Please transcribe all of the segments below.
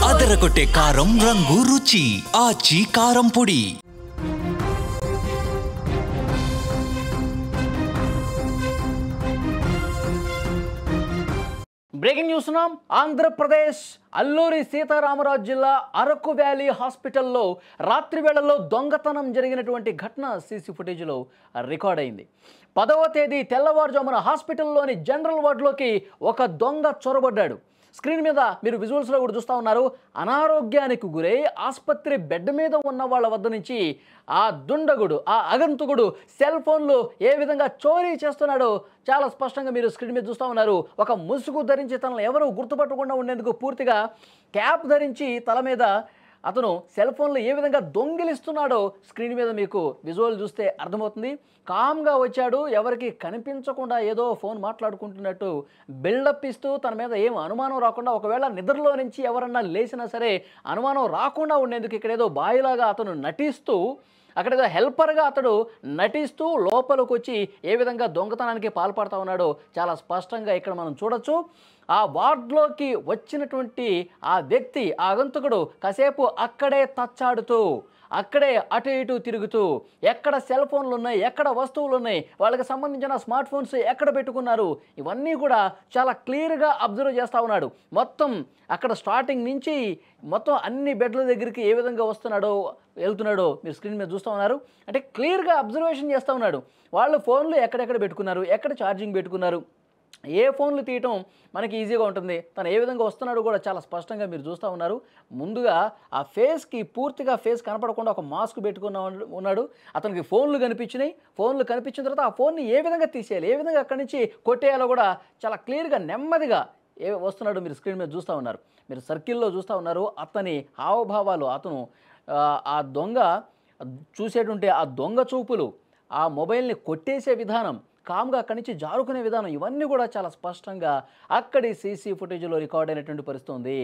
అదరగొట్టే కారం రంగు రుచి ఆచి కారం పొడి. బ్రేకింగ్ న్యూస్ ఉన్నాం. ఆంధ్రప్రదేశ్ అల్లూరి సీతారామరాజు జిల్లా అరకు వ్యాలీ హాస్పిటల్లో రాత్రి వేళల్లో దొంగతనం జరిగినటువంటి ఘటన సీసీ ఫుటేజ్లో రికార్డ్ అయింది. 10వ తేదీ తెల్లవారుజామున హాస్పిటల్లోని జనరల్ వార్డులోకి ఒక దొంగ చొరబడ్డాడు. స్క్రీన్ మీద మీరు విజువల్స్లో కూడా చూస్తూ ఉన్నారు. అనారోగ్యానికి గురై ఆసుపత్రి బెడ్ మీద ఉన్న వాళ్ళ వద్ద నుంచి ఆ దుండగుడు, ఆ అగంతకుడు సెల్ ఫోన్లు ఏ విధంగా చోరీ చేస్తున్నాడో చాలా స్పష్టంగా మీరు స్క్రీన్ మీద చూస్తూ ఉన్నారు. ఒక ముసుగు ధరించి తనను ఎవరు గుర్తుపట్టకుండా ఉండేందుకు పూర్తిగా క్యాప్ ధరించి తల మీద అతను సెల్ ఫోన్లు ఏ విధంగా దొంగిలిస్తున్నాడో స్క్రీన్ మీద మీకు విజువల్ చూస్తే అర్థమవుతుంది. కామ్గా వచ్చాడు, ఎవరికి కనిపించకుండా ఏదో ఫోన్ మాట్లాడుకుంటున్నట్టు బిల్డప్ ఇస్తూ తన మీద ఏం అనుమానం రాకుండా, ఒకవేళ నిద్రలో నుంచి ఎవరన్నా లేచినా సరే అనుమానం రాకుండా ఉండేందుకు ఇక్కడ ఏదో బాయిలాగా అతను నటిస్తూ, అక్కడేదో హెల్పర్గా అతడు నటిస్తూ లోపలికి వచ్చి ఏ విధంగా దొంగతనానికి పాల్పడుతూ ఉన్నాడో చాలా స్పష్టంగా ఇక్కడ మనం చూడొచ్చు. ఆ వార్డులోకి వచ్చినటువంటి ఆ వ్యక్తి, ఆ ఆగంతకుడు కాసేపు అక్కడే తచ్చాడుతూ, అక్కడే అటు ఇటు తిరుగుతూ, ఎక్కడ సెల్ ఫోన్లు ఉన్నాయి, ఎక్కడ వస్తువులు ఉన్నాయి, వాళ్ళకి సంబంధించిన స్మార్ట్ ఫోన్స్ ఎక్కడ పెట్టుకున్నారు, ఇవన్నీ కూడా చాలా క్లియర్గా అబ్జర్వ్ చేస్తూ ఉన్నాడు. మొత్తం అక్కడ స్టార్టింగ్ నుంచి మొత్తం అన్ని బెడ్ల దగ్గరికి ఏ విధంగా వస్తున్నాడో వెళ్తున్నాడో మీరు స్క్రీన్ మీద చూస్తూ ఉన్నారు. అంటే క్లియర్గా అబ్జర్వేషన్ చేస్తూ ఉన్నాడు. వాళ్ళు ఫోన్లు ఎక్కడెక్కడ పెట్టుకున్నారు, ఎక్కడ ఛార్జింగ్ పెట్టుకున్నారు, ఏ ఫోన్లు తీయటం మనకి ఈజీగా ఉంటుంది, తను ఏ విధంగా వస్తున్నాడో కూడా చాలా స్పష్టంగా మీరు చూస్తూ ఉన్నారు. ముందుగా ఆ ఫేస్కి పూర్తిగా ఫేస్ కనపడకుండా ఒక మాస్క్ పెట్టుకున్న ఉన్నాడు. అతనికి ఫోన్లు కనిపించినాయి. ఫోన్లు కనిపించిన తర్వాత ఆ ఫోన్ని ఏ విధంగా తీసేయాలి, ఏ విధంగా అక్కడి నుంచి కొట్టేయాలో కూడా చాలా క్లియర్గా నెమ్మదిగా వస్తున్నాడు మీరు స్క్రీన్ మీద చూస్తూ ఉన్నారు. మీరు సర్కిల్లో చూస్తూ ఉన్నారు. అతని హావభావాలు, అతను ఆ దొంగ చూసేటువంటి ఆ దొంగ చూపులు, ఆ మొబైల్ని కొట్టేసే విధానం, కామ్గా అక్కడి నుంచి జారుకునే విధానం, ఇవన్నీ కూడా చాలా స్పష్టంగా అక్కడి సీసీ ఫుటేజ్లో రికార్డ్ అయినటువంటి పరిస్థితి ఉంది.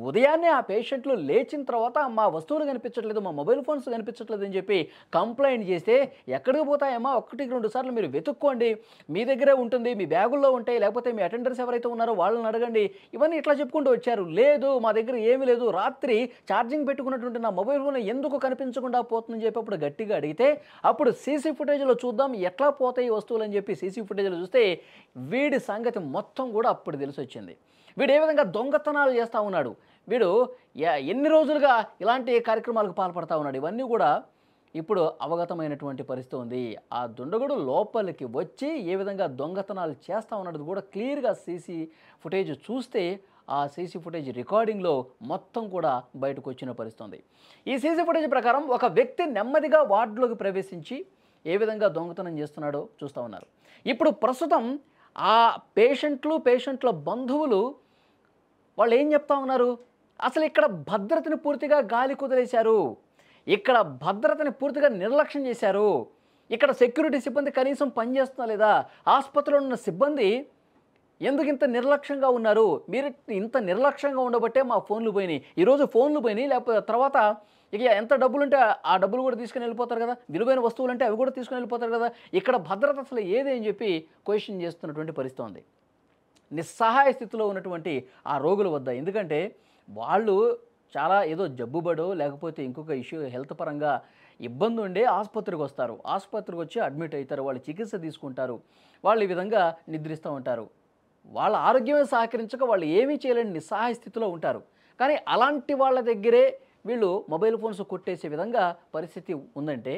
ఉదయాన్నే ఆ పేషెంట్లు లేచిన తర్వాత మా వస్తువులు కనిపించట్లేదు, మా మొబైల్ ఫోన్స్ కనిపించట్లేదు అని చెప్పి కంప్లైంట్ చేస్తే ఎక్కడికి పోతాయమ్మా, 1-2 సార్లు మీరు వెతుక్కోండి, మీ దగ్గరే ఉంటుంది, మీ బ్యాగుల్లో ఉంటాయి, లేకపోతే మీ అటెండర్స్ ఎవరైతే ఉన్నారో వాళ్ళని అడగండి, ఇవన్నీ ఇట్లా చెప్పుకుంటూ వచ్చారు. లేదు, మా దగ్గర ఏమీ లేదు, రాత్రి ఛార్జింగ్ పెట్టుకున్నటువంటి నా మొబైల్ ఫోన్ ఎందుకు కనిపించకుండా పోతుందని చెప్పి అప్పుడు గట్టిగా అడిగితే, అప్పుడు సీసీ ఫుటేజ్లో చూద్దాం ఎట్లా పోతాయి వస్తువులు అని చెప్పి సీసీ ఫుటేజ్లో చూస్తే వీడి సంగతి మొత్తం కూడా అప్పుడు తెలిసి వచ్చింది. వీడు ఏ విధంగా దొంగతనాలు చేస్తూ ఉన్నాడు, వీడు ఎన్ని రోజులుగా ఇలాంటి కార్యక్రమాలకు పాల్పడతా ఉన్నాడు, ఇవన్నీ కూడా ఇప్పుడు అవగతమైనటువంటి పరిస్థితి ఉంది. ఆ దుండగుడు లోపలికి వచ్చి ఏ విధంగా దొంగతనాలు చేస్తూ ఉన్నది కూడా క్లియర్గా సీసీ ఫుటేజ్ చూస్తే, ఆ సీసీ ఫుటేజ్ రికార్డింగ్లో మొత్తం కూడా బయటకు వచ్చిన పరిస్థితి ఉంది. ఈ సీసీ ఫుటేజ్ ప్రకారం ఒక వ్యక్తి నెమ్మదిగా వార్డులోకి ప్రవేశించి ఏ విధంగా దొంగతనం చేస్తున్నాడో చూస్తూ ఉన్నారు. ఇప్పుడు ప్రస్తుతం ఆ పేషెంట్ల బంధువులు వాళ్ళు ఏం చెప్తా ఉన్నారు, అసలు ఇక్కడ భద్రతని పూర్తిగా గాలి కుదిలేశారు, ఇక్కడ భద్రతని పూర్తిగా నిర్లక్ష్యం చేశారు, ఇక్కడ సెక్యూరిటీ సిబ్బంది కనీసం పనిచేస్తున్నా లేదా, ఆసుపత్రిలో ఉన్న సిబ్బంది ఎందుకు ఇంత నిర్లక్ష్యంగా ఉన్నారు, మీరు ఇంత నిర్లక్ష్యంగా ఉండబట్టే మా ఫోన్లు పోయినాయి, ఈరోజు ఫోన్లు పోయినాయి, లేకపోతే తర్వాత ఇక ఎంత డబ్బులు ఉంటే ఆ డబ్బులు కూడా తీసుకుని వెళ్ళిపోతారు కదా, విలువైన వస్తువులు అంటే అవి కూడా తీసుకుని వెళ్ళిపోతారు కదా, ఇక్కడ భద్రత అసలు ఏది అని చెప్పి క్వశ్చన్ చేస్తున్నటువంటి పరిస్థితి ఉంది నిస్సహాయ స్థితిలో ఉన్నటువంటి ఆ రోగుల వద్ద. ఎందుకంటే వాళ్ళు చాలా ఏదో జబ్బుబడో లేకపోతే ఇంకొక ఇష్యూ హెల్త్ పరంగా ఇబ్బంది ఉండే ఆసుపత్రికి వస్తారు, ఆసుపత్రికి వచ్చి అడ్మిట్ అవుతారు, వాళ్ళు చికిత్స తీసుకుంటారు, వాళ్ళు ఈ విధంగా నిద్రిస్తూ ఉంటారు, వాళ్ళ ఆరోగ్యమే సహకరించక వాళ్ళు ఏమీ చేయలేని నిస్సహాయ స్థితిలో ఉంటారు. కానీ అలాంటి వాళ్ళ దగ్గరే వీళ్ళు మొబైల్ ఫోన్స్ కొట్టేసే విధంగా పరిస్థితి ఉందంటే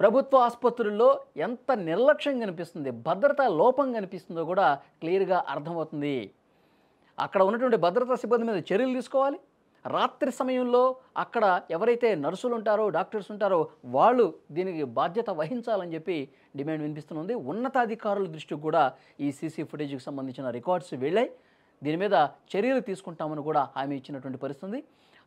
ప్రభుత్వ ఆసుపత్రుల్లో ఎంత నిర్లక్ష్యం కనిపిస్తుంది, భద్రతా లోపం కనిపిస్తుందో కూడా క్లియర్గా అర్థమవుతుంది. అక్కడ ఉన్నటువంటి భద్రతా సిబ్బంది మీద చర్యలు తీసుకోవాలి. రాత్రి సమయంలో అక్కడ ఎవరైతే నర్సులు ఉంటారో, డాక్టర్స్ ఉంటారో వాళ్ళు దీనికి బాధ్యత వహించాలని చెప్పి డిమాండ్ వినిపిస్తుంది. ఉన్నతాధికారుల దృష్టికి కూడా ఈ సీసీ ఫుటేజ్కి సంబంధించిన రికార్డ్స్ వెళ్ళాయి. దీని మీద చర్యలు తీసుకుంటామని కూడా హామీ ఇచ్చినటువంటి పరిస్థితి.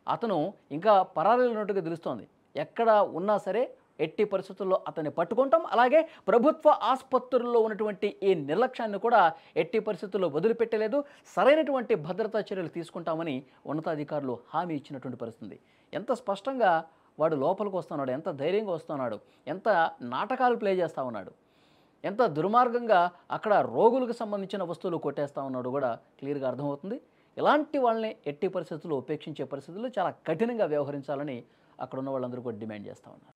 అతను ఇంకా పరారీలో ఉన్నట్టుగా తెలుస్తోంది. ఎక్కడ ఉన్నా సరే ఎట్టి పరిస్థితుల్లో అతన్ని పట్టుకుంటాం, అలాగే ప్రభుత్వ ఆసుపత్రుల్లో ఉన్నటువంటి ఈ నిర్లక్ష్యాన్ని కూడా ఎట్టి పరిస్థితుల్లో వదిలిపెట్టలేదు, సరైనటువంటి భద్రతా చర్యలు తీసుకుంటామని ఉన్నతాధికారులు హామీ ఇచ్చినటువంటి పరిస్థితి. ఎంత స్పష్టంగా వాడు లోపలికి వస్తున్నాడు, ఎంత ధైర్యంగా వస్తున్నాడు, ఎంత నాటకాలు ప్లే చేస్తూ ఉన్నాడు, ఎంత దుర్మార్గంగా అక్కడ రోగులకు సంబంధించిన వస్తువులు కొట్టేస్తూ ఉన్నాడు కూడా క్లియర్గా అర్థమవుతుంది. ఇలాంటి వాళ్ళని ఎట్టి పరిస్థితుల్లో ఉపేక్షించే పరిస్థితుల్లో చాలా కఠినంగా వ్యవహరించాలని అక్కడ ఉన్న వాళ్ళందరూ కూడా డిమాండ్ చేస్తూ ఉన్నారు.